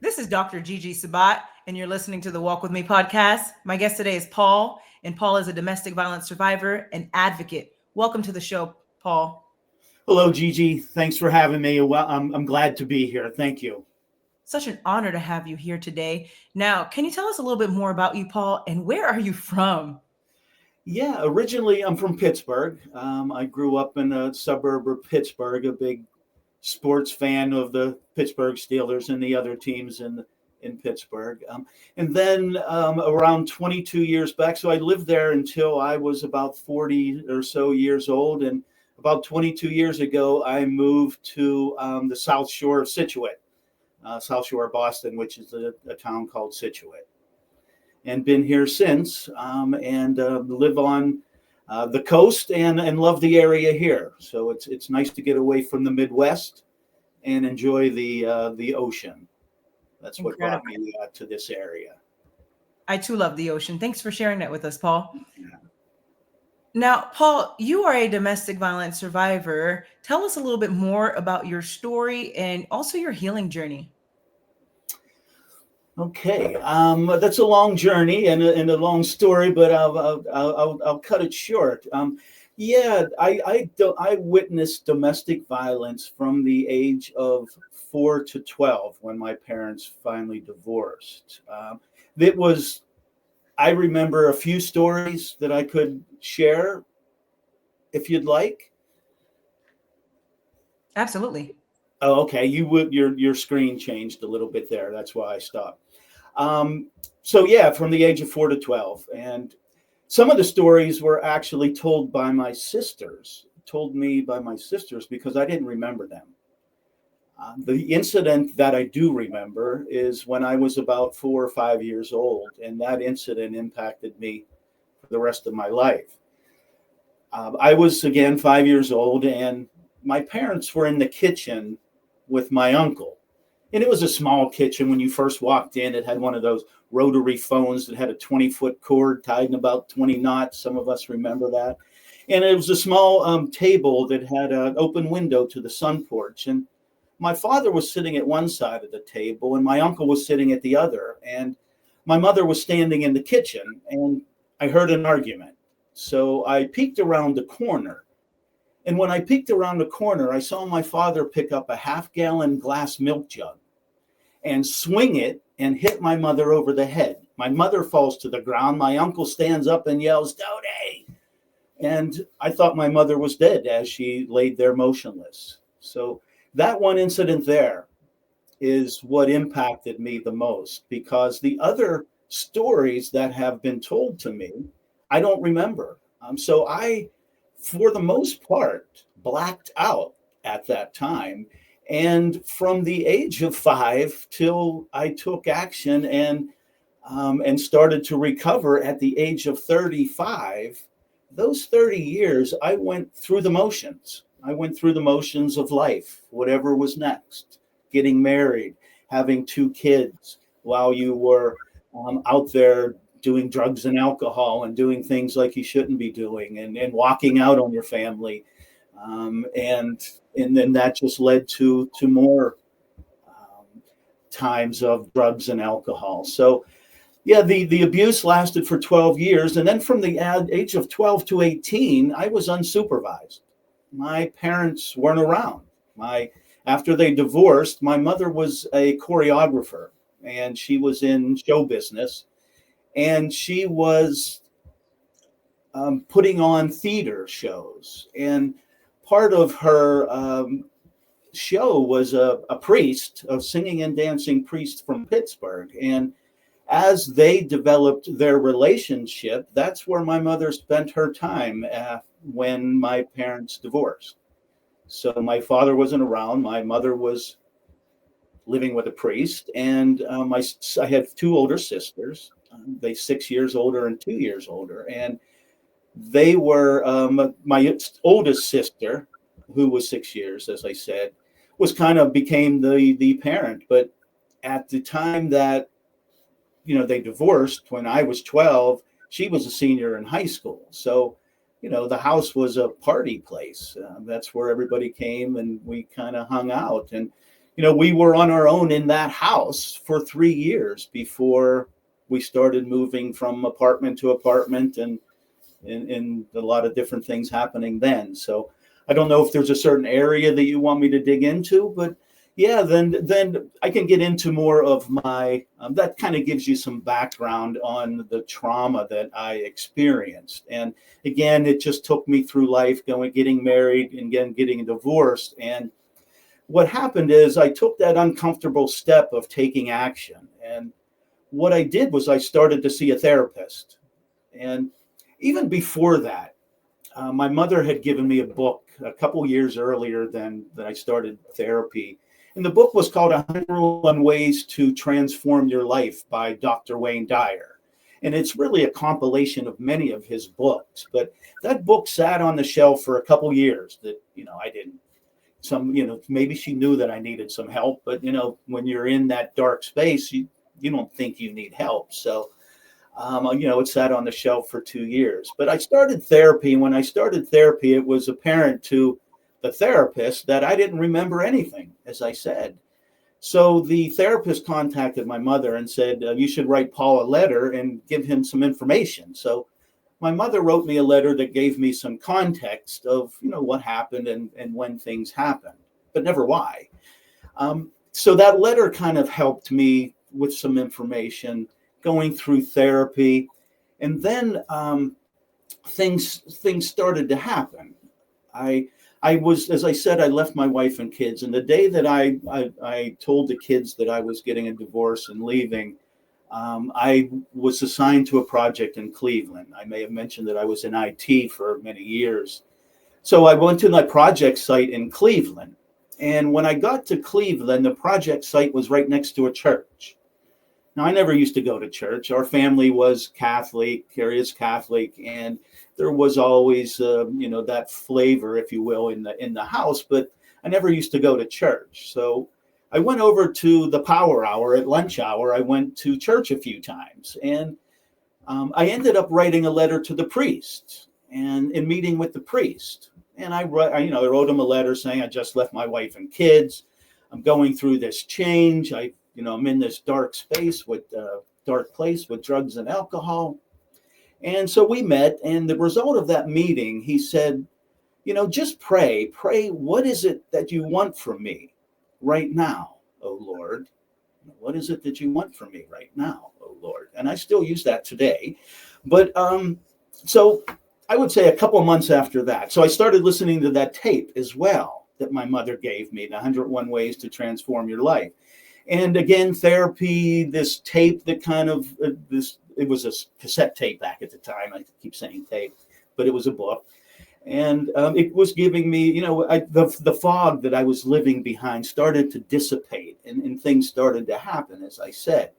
This is Dr. Gigi Sabat, and you're listening to the Walk With Me podcast. My guest today is Paul, and Paul is a domestic violence survivor and advocate. Welcome to the show, Paul. Hello, Gigi. Thanks for having me. Well, I'm glad to be here. Thank you. Such an honor to have you here today. Now, can you tell us a little bit more about you, Paul, and where are you from? Yeah, originally I'm from Pittsburgh. I grew up in a suburb of Pittsburgh, a big sports fan of the Pittsburgh Steelers and the other teams in Pittsburgh. And then around 22 years back, so I lived there until I was about 40 or so years old. And about 22 years ago, I moved to the South Shore of Scituate, South Shore of Boston, which is a town called Scituate. And been here since and live on the coast and love the area here. So it's nice to get away from the Midwest and enjoy the ocean. That's what Incredible. brought me to this area. I too love the ocean. Thanks for sharing that with us, Paul. Yeah. Now, Paul, you are a domestic violence survivor. Tell us a little bit more about your story and also your healing journey. Okay, that's a long journey and a long story, but I'll cut it short. I witnessed domestic violence from the age of 4 to 12 when my parents finally divorced. It was, I remember a few stories that I could share if you'd like. Absolutely. Oh, okay. Your screen changed a little bit there. That's why I stopped. So yeah, from the age of 4 to 12, and some of the stories were actually told me by my sisters because I didn't remember them. The incident that I do remember is when I was about 4 or 5 years old, and that incident impacted me for the rest of my life. I was again 5 years old, and my parents were in the kitchen with my uncle. And it was a small kitchen. When you first walked in, it had one of those rotary phones that had a 20-foot cord tied in about 20 knots. Some of us remember that. And it was a small table that had an open window to the sun porch. And my father was sitting at one side of the table, and my uncle was sitting at the other. And my mother was standing in the kitchen, and I heard an argument. So I peeked around the corner. And when I peeked around the corner, I saw my father pick up a half-gallon glass milk jug and swing it and hit my mother over the head. My mother falls to the ground. My uncle stands up and yells, "Doughty!" And I thought my mother was dead as she laid there motionless. So that one incident there is what impacted me the most, because the other stories that have been told to me, I don't remember. So I, for the most part, blacked out at that time. And from the age of 5 till I took action and started to recover at the age of 35, those 30 years, I went through the motions. I went through the motions of life, whatever was next, getting married, having 2 kids while you were out there doing drugs and alcohol and doing things like you shouldn't be doing, and walking out on your family. And then that just led to more times of drugs and alcohol. So yeah, the abuse lasted for 12 years. And then from the age of 12 to 18, I was unsupervised. My parents weren't around. After they divorced, my mother was a choreographer, and she was in show business, and she was putting on theater shows. And part of her show was a priest, a singing and dancing priest from Pittsburgh. And as they developed their relationship, that's where my mother spent her time when my parents divorced. So my father wasn't around. My mother was living with a priest, and I had 2 older sisters. They 6 years older and 2 years older, and they were my oldest sister, who was 6 years, as I said, was kind of became the parent. But at the time that they divorced, when I was 12, she was a senior in high school. So the house was a party place. That's where everybody came, and we kind of hung out. And we were on our own in that house for 3 years before we started moving from apartment to apartment, and a lot of different things happening then. So I don't know if there's a certain area that you want me to dig into, but yeah, then I can get into more of my that kind of gives you some background on the trauma that I experienced. And again, it just took me through life, getting married, and again getting divorced. And what happened is I took that uncomfortable step of taking action. And what I did was I started to see a therapist. And even before that, my mother had given me a book a couple years earlier than I started therapy. And the book was called 101 Ways to Transform Your Life by Dr. Wayne Dyer. And it's really a compilation of many of his books. But that book sat on the shelf for a couple years that, I didn't. Maybe she knew that I needed some help. But, when you're in that dark space, you don't think you need help. So, it sat on the shelf for 2 years. But I started therapy. And when I started therapy, it was apparent to the therapist that I didn't remember anything, as I said. So the therapist contacted my mother and said, you should write Paul a letter and give him some information. So my mother wrote me a letter that gave me some context of, what happened and when things happened, but never why. So that letter kind of helped me with some information going through therapy. And then things started to happen. I was, as I said, I left my wife and kids. And the day that I told the kids that I was getting a divorce and leaving, I was assigned to a project in Cleveland. I may have mentioned that I was in IT for many years. So I went to my project site in Cleveland. And when I got to Cleveland, the project site was right next to a church. Now, I never used to go to church. Our family was Catholic, Carrie is Catholic, and there was always, that flavor, if you will, in the house. But I never used to go to church. So I went over to the power hour at lunch hour. I went to church a few times, and I ended up writing a letter to the priest and in meeting with the priest. And I wrote him a letter saying I just left my wife and kids. I'm going through this change. I'm in this dark place with drugs and alcohol. And so we met, and the result of that meeting, he said, just pray. What is it that you want from me right now, oh Lord? What is it that you want from me right now, oh Lord? And I still use that today. But so I would say a couple of months after that. So I started listening to that tape as well that my mother gave me, the 101 Ways to Transform Your Life. And again, therapy, this tape that kind of, it was a cassette tape back at the time. I keep saying tape, but it was a book. And it was giving me, the fog that I was living behind started to dissipate, and things started to happen, as I said.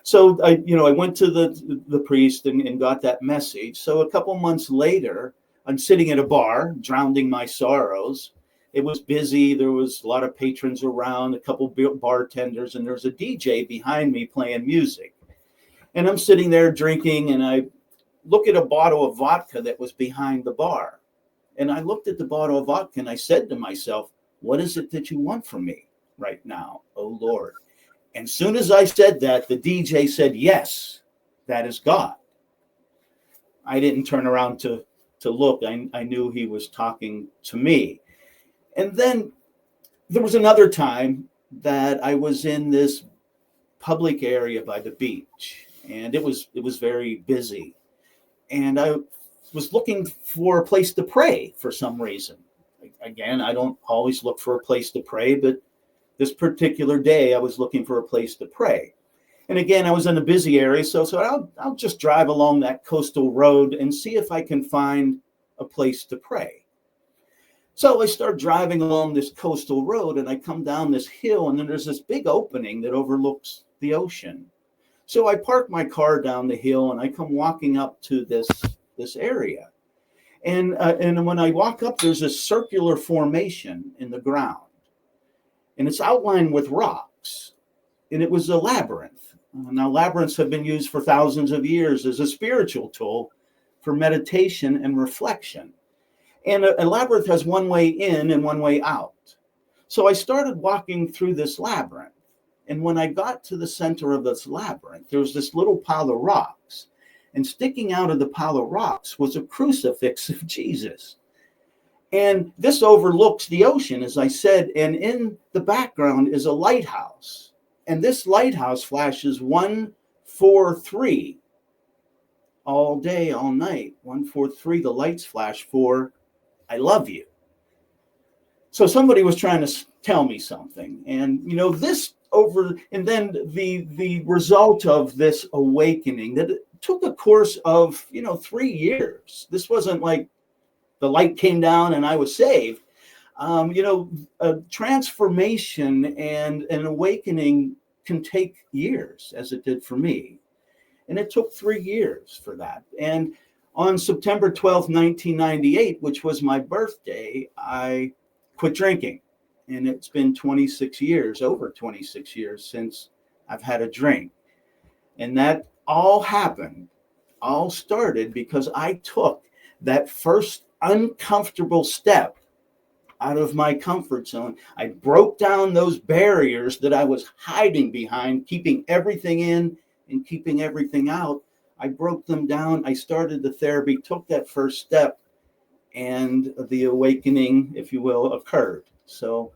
So I went to the priest and got that message. So a couple months later, I'm sitting at a bar, drowning my sorrows. It was busy. There was a lot of patrons around, a couple bartenders, and there's a DJ behind me playing music. And I'm sitting there drinking, and I look at a bottle of vodka that was behind the bar. And I looked at the bottle of vodka, and I said to myself, what is it that you want from me right now, oh Lord? And soon as I said that, the DJ said, yes, that is God. I didn't turn around to look. I knew he was talking to me. And then there was another time that I was in this public area by the beach, and it was very busy. And I was looking for a place to pray for some reason. Again, I don't always look for a place to pray, but this particular day I was looking for a place to pray. And again, I was in a busy area, so I'll just drive along that coastal road and see if I can find a place to pray. So I start driving along this coastal road, and I come down this hill, and then there's this big opening that overlooks the ocean. So I park my car down the hill, and I come walking up to this area. And when I walk up, there's a circular formation in the ground, and it's outlined with rocks, and it was a labyrinth. Now, labyrinths have been used for thousands of years as a spiritual tool for meditation and reflection. And a labyrinth has one way in and one way out. So I started walking through this labyrinth. And when I got to the center of this labyrinth, there was this little pile of rocks. And sticking out of the pile of rocks was a crucifix of Jesus. And this overlooks the ocean, as I said, and in the background is a lighthouse. And this lighthouse flashes 143 all day, all night. 143, the lights flash for I love you. So somebody was trying to tell me something. And, this over, and then the result of this awakening, that it took a course of, 3 years. This wasn't like the light came down and I was saved. A transformation and an awakening can take years, as it did for me. And it took 3 years for that. And on September 12th, 1998, which was my birthday, I quit drinking. And it's been 26 years, over 26 years since I've had a drink. And that all started because I took that first uncomfortable step out of my comfort zone. I broke down those barriers that I was hiding behind, keeping everything in and keeping everything out. I broke them down. I started the therapy, took that first step, and the awakening, if you will, occurred. So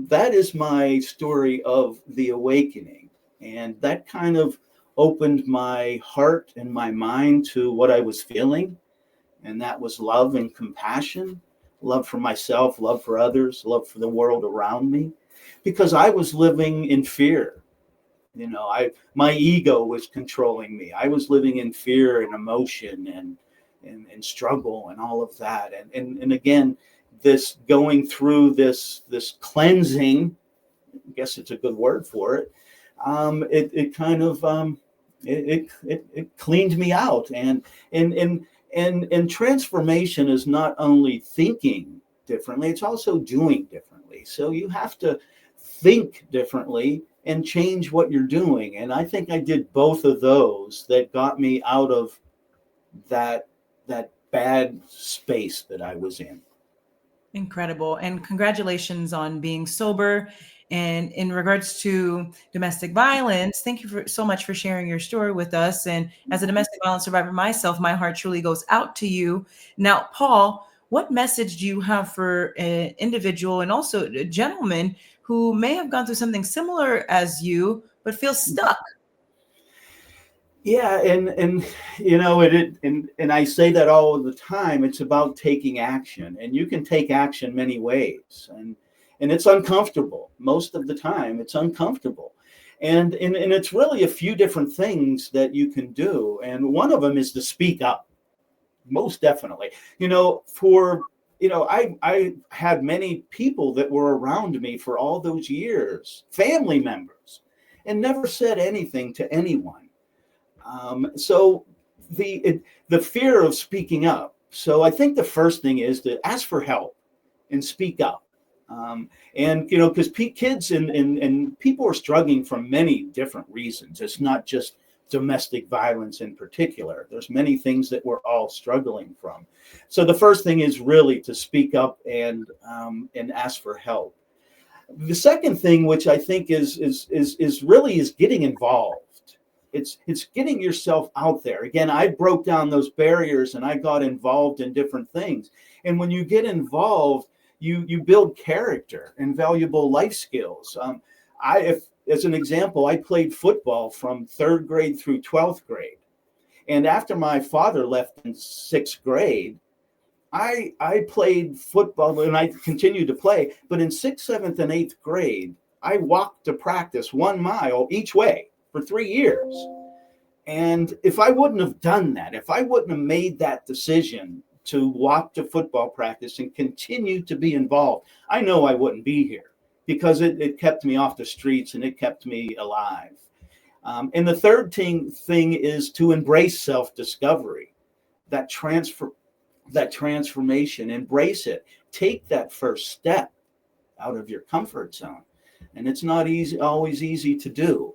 that is my story of the awakening. And that kind of opened my heart and my mind to what I was feeling. And that was love and compassion, love for myself, love for others, love for the world around me, because I was living in fear. My ego was controlling me. I was living in fear and emotion and struggle and all of that. And again, this going through this cleansing, I guess it's a good word for it. It kind of it cleaned me out. And transformation is not only thinking differently, it's also doing differently. So you have to think differently and change what you're doing. And I think I did both of those that got me out of that bad space that I was in. Incredible. And congratulations on being sober. And in regards to domestic violence, thank you so much for sharing your story with us. And as a domestic violence survivor myself, my heart truly goes out to you. Now, Paul, what message do you have for an individual and also a gentleman who may have gone through something similar as you, but feel stuck? Yeah, and I say that all the time. It's about taking action, and you can take action many ways, and it's uncomfortable most of the time. It's uncomfortable, and it's really a few different things that you can do, and one of them is to speak up. Most definitely, I had many people that were around me for all those years, family members, and never said anything to anyone. So the fear of speaking up. So I think the first thing is to ask for help and speak up. Because kids and people are struggling from many different reasons. It's not just domestic violence in particular. There's many things that we're all struggling from. So the first thing is really to speak up and ask for help. The second thing, which I think is getting involved. It's getting yourself out there. Again, I broke down those barriers and I got involved in different things. And when you get involved, you build character and valuable life skills. As an example, I played football from 3rd grade through 12th grade. And after my father left in 6th grade, I played football and I continued to play. But in 6th, 7th, and 8th grade, I walked to practice 1 mile each way for 3 years. And if I wouldn't have done that, if I wouldn't have made that decision to walk to football practice and continue to be involved, I know I wouldn't be here, because it kept me off the streets and it kept me alive. And the third thing is to embrace self-discovery, that transformation, embrace it. Take that first step out of your comfort zone. And it's not always easy to do.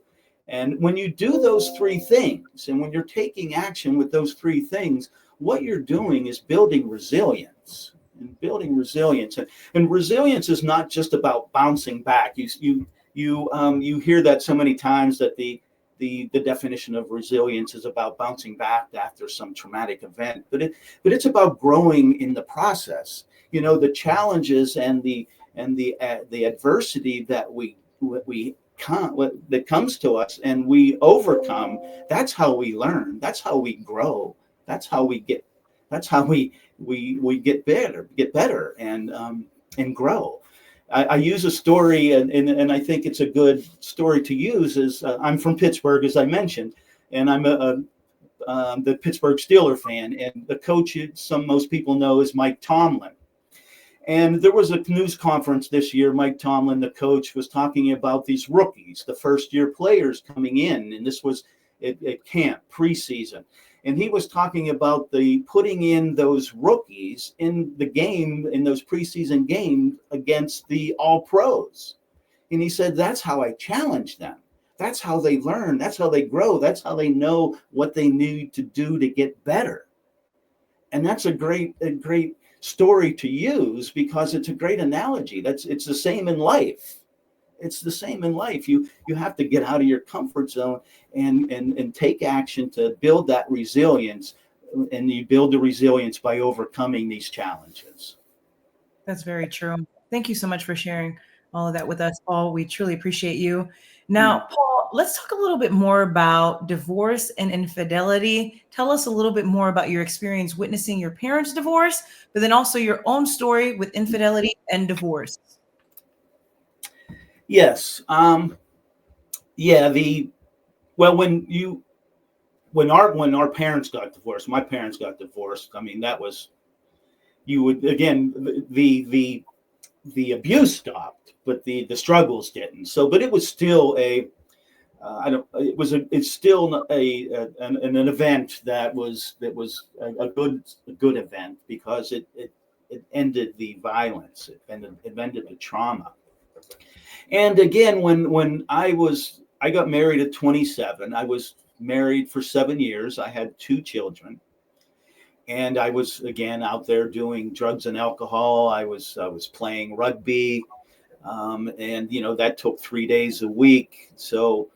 And when you do those 3 things, and when you're taking action with those 3 things, what you're doing is building resilience. and building resilience. And resilience is not just about bouncing back. You hear that so many times, that the definition of resilience is about bouncing back after some traumatic event, but it's about growing in the process. The challenges and the adversity that comes to us and we overcome. That's how we learn. That's how we grow. That's how we get. That's how we get better and grow. I use a story, and I think it's a good story to use. Is I'm from Pittsburgh, as I mentioned, and I'm the Pittsburgh Steeler fan, and the coach, most people know, is Mike Tomlin. And there was a news conference this year. Mike Tomlin, the coach, was talking about these rookies, the first-year players coming in, and this was at camp, preseason. And he was talking about the putting in those rookies in the game, in those preseason games against the all-pros. And he said, that's how I challenge them. That's how they learn. That's how they grow. That's how they know what they need to do to get better. And that's a great story to use, because it's a great analogy. It's the same in life. It's the same in life. You have to get out of your comfort zone and take action to build that resilience. And you build the resilience by overcoming these challenges. That's very true. Thank you so much for sharing all of that with us, Paul. We truly appreciate you. Now, Paul, let's talk a little bit more about divorce and infidelity. Tell us a little bit more about your experience witnessing your parents' divorce, but then also your own story with infidelity and divorce. Yes. Yeah. When our parents got divorced, my parents got divorced. I mean, that was, you would, again, the abuse stopped, but the struggles didn't. So, but it was still it's still an event that was a good event, because it ended the violence, it ended the trauma. And again, when I got married at 27, I was married for 7 years. I had 2 children, and I was again out there doing drugs and alcohol. I was playing rugby, and that took 3 days a week. So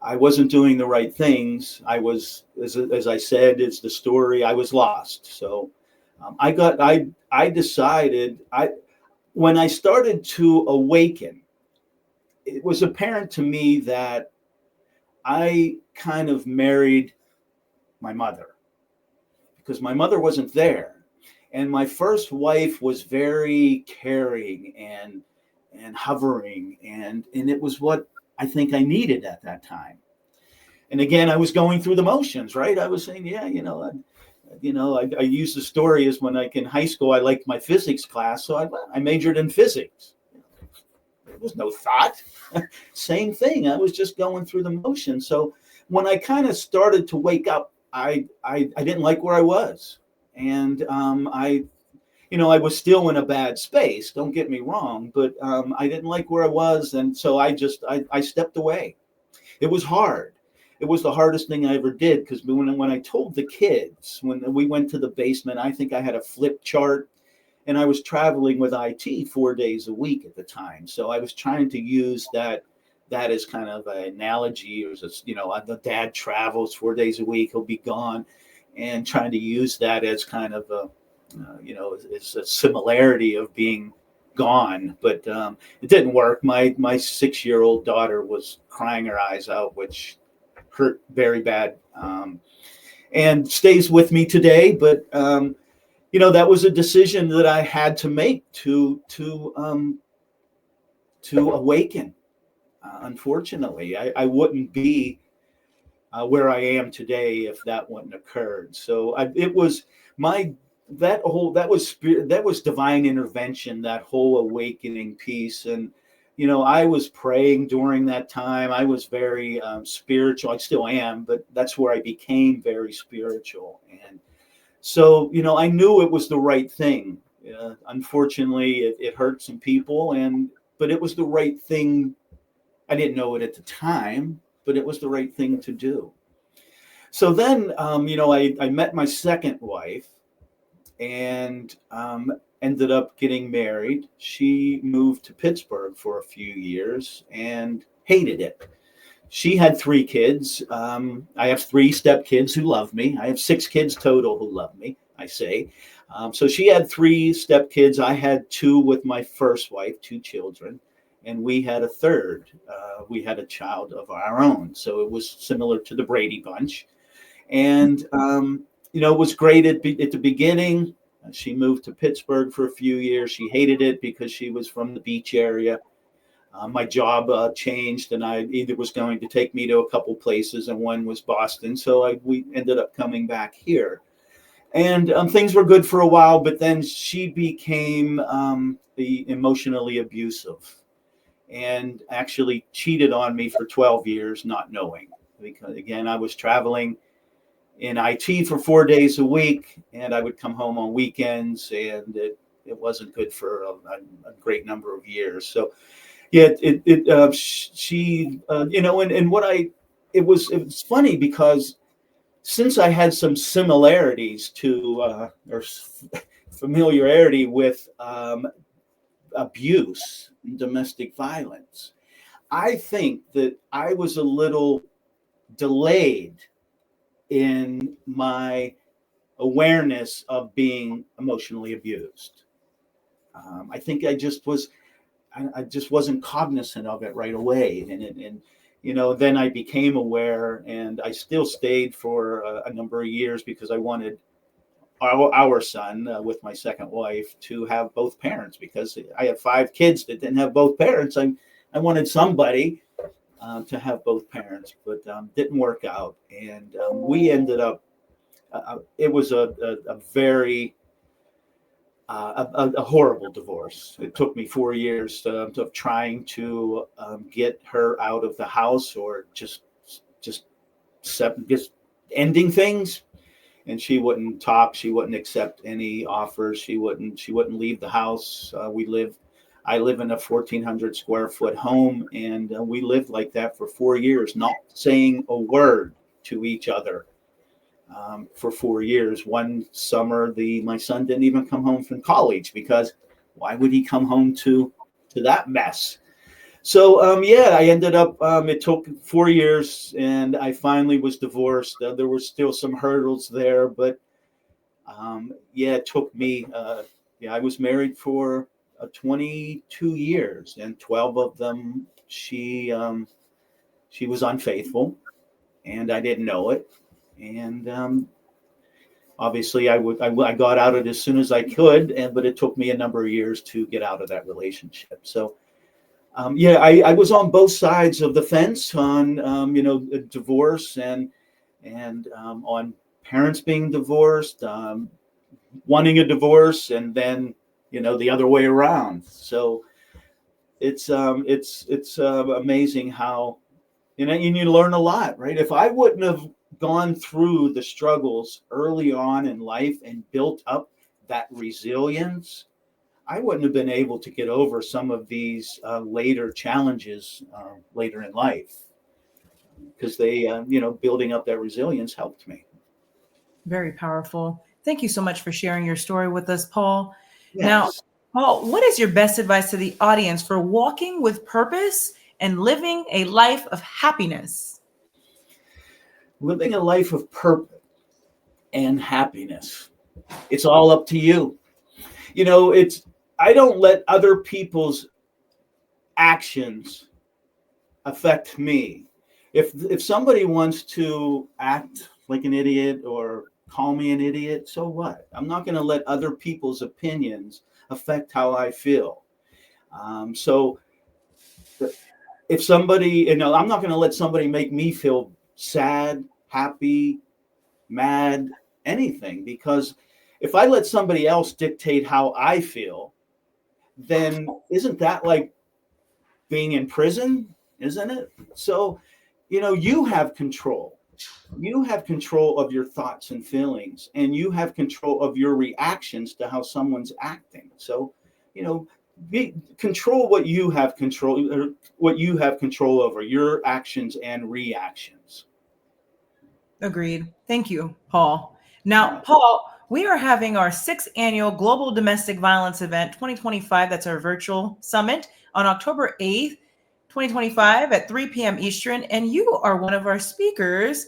I wasn't doing the right things. I was, as I said, it's the story. I was lost. So I decided, when I started to awaken, it was apparent to me that I kind of married my mother, because my mother wasn't there. And my first wife was very caring and hovering, and it was what I think I needed at that time. And again, I was going through the motions, right? I was saying, yeah, I use the story as when in high school, I liked my physics class, so I majored in physics. There was no thought. Same thing. I was just going through the motions. So when I kind of started to wake up, I didn't like where I was, and I was still in a bad space. Don't get me wrong, but I didn't like where I was, and so I stepped away. It was hard. It was the hardest thing I ever did, because when I told the kids, when we went to the basement, I think I had a flip chart. And I was traveling with IT 4 days a week at the time. So I was trying to use that as kind of an analogy. It was, the dad travels 4 days a week, he'll be gone, and trying to use that as kind of as a similarity of being gone. But it didn't work. My 6-year-old daughter was crying her eyes out, which hurt very bad, and stays with me today. But that was a decision that I had to make to awaken. Unfortunately, I wouldn't be where I am today if that wouldn't occurred. So it was that was divine intervention, that whole awakening piece. And I was praying during that time. I was very spiritual. I still am, but that's where I became very spiritual. And so, I knew it was the right thing. Unfortunately, it hurt some people, but it was the right thing. I didn't know it at the time, but it was the right thing to do. So then, I met my second wife, and ended up getting married. She moved to Pittsburgh for a few years and hated it. She had three kids. I have three stepkids who love me. I have six kids total who love me, I say. So she had three stepkids. I had two with my first wife, two children, and we had a third. We had a child of our own. So it was similar to the Brady Bunch. And, it was great at the beginning. She moved to Pittsburgh for a few years. She hated it because she was from the beach area. My job changed, and I either was going to take me to a couple places, and one was Boston. So we ended up coming back here, and things were good for a while. But then she became emotionally abusive, and actually cheated on me for 12 years, not knowing. Because again, I was traveling in IT for 4 days a week, and I would come home on weekends, and it wasn't good for a great number of years. So yeah, she, and what it was funny because since I had some similarities to, or familiarity with abuse and domestic violence, I think that I was a little delayed in my awareness of being emotionally abused. I think I just wasn't cognizant of it right away. And then I became aware, and I still stayed for a number of years because I wanted our son with my second wife to have both parents, because I have five kids that didn't have both parents. I wanted somebody to have both parents, but didn't work out. And we ended up, it was a very a horrible divorce. It took me 4 years of trying to get her out of the house, or just ending things. And she wouldn't talk. She wouldn't accept any offers. She wouldn't leave the house. I live in a 1,400 square foot home, and we lived like that for 4 years, not saying a word to each other. For 4 years. One summer, my son didn't even come home from college, because why would he come home to that mess? So I ended up. It took 4 years, and I finally was divorced. There were still some hurdles there, but it took me. I was married for 22 years, and 12 of them she was unfaithful, and I didn't know it. And obviously, I got out of it as soon as I could, but it took me a number of years to get out of that relationship. So, I was on both sides of the fence on divorce, and on parents being divorced, wanting a divorce, and then the other way around. So it's amazing how and you learn a lot, right? If I wouldn't have gone through the struggles early on in life and built up that resilience, I wouldn't have been able to get over some of these later challenges later in life, because building up that resilience helped me. Very powerful. Thank you so much for sharing your story with us, Paul. Now, Yes. Paul, what is your best advice to the audience for walking with purpose and living a life of happiness? Living a life of purpose and happiness. It's all up to you. I don't let other people's actions affect me. If somebody wants to act like an idiot or call me an idiot, so what? I'm not going to let other people's opinions affect how I feel. So if somebody, I'm not going to let somebody make me feel sad, happy, mad, anything, because if I let somebody else dictate how I feel, then isn't that like being in prison? Isn't it? So, you have control. You have control of your thoughts and feelings, and you have control of your reactions to how someone's acting. So, control what you have control, or what you have control over, your actions and reactions. Agreed. Thank you, Paul. Now, Yeah. Paul, we are having our 6th annual Global Domestic Violence Event 2025. That's our virtual summit on October 8th, 2025 at 3 p.m. Eastern. And you are one of our speakers.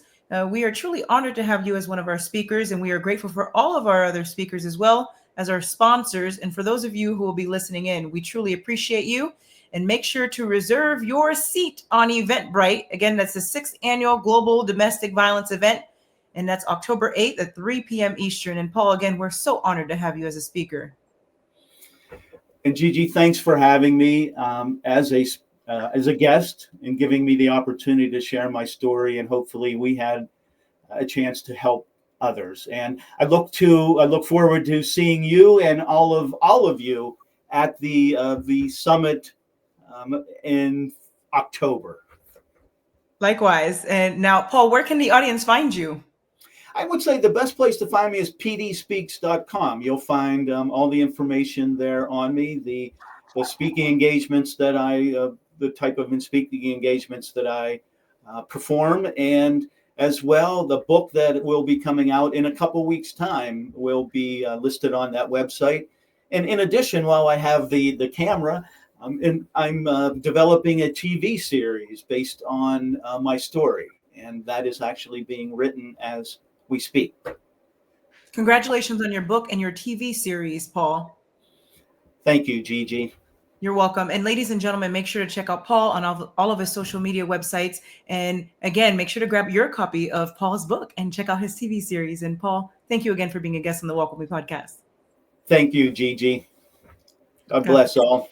We are truly honored to have you as one of our speakers, and we are grateful for all of our other speakers as well as our sponsors. And for those of you who will be listening in, we truly appreciate you. And make sure to reserve your seat on Eventbrite. Again, that's the 6th annual Global Domestic Violence Event, and that's October 8th at 3 p.m. Eastern. And Paul, again, we're so honored to have you as a speaker. And Gigi, thanks for having me as a guest and giving me the opportunity to share my story. And hopefully, we had a chance to help others. And I look forward to seeing you and all of you at the summit in October. Likewise. And now, Paul, where can the audience find you? I would say the best place to find me is pdspeaks.com. You'll find all the information there on me, the speaking engagements that the type of speaking engagements that I perform, and as well, the book that will be coming out in a couple weeks' time will be listed on that website. And in addition, while I have the camera, I'm developing a TV series based on my story, and that is actually being written as we speak. Congratulations on your book and your TV series, Paul. Thank you, Gigi. You're welcome. And ladies and gentlemen, make sure to check out Paul on all of his social media websites. And again, make sure to grab your copy of Paul's book and check out his TV series. And Paul, thank you again for being a guest on the Welcome Me podcast. Thank you, Gigi. God bless all.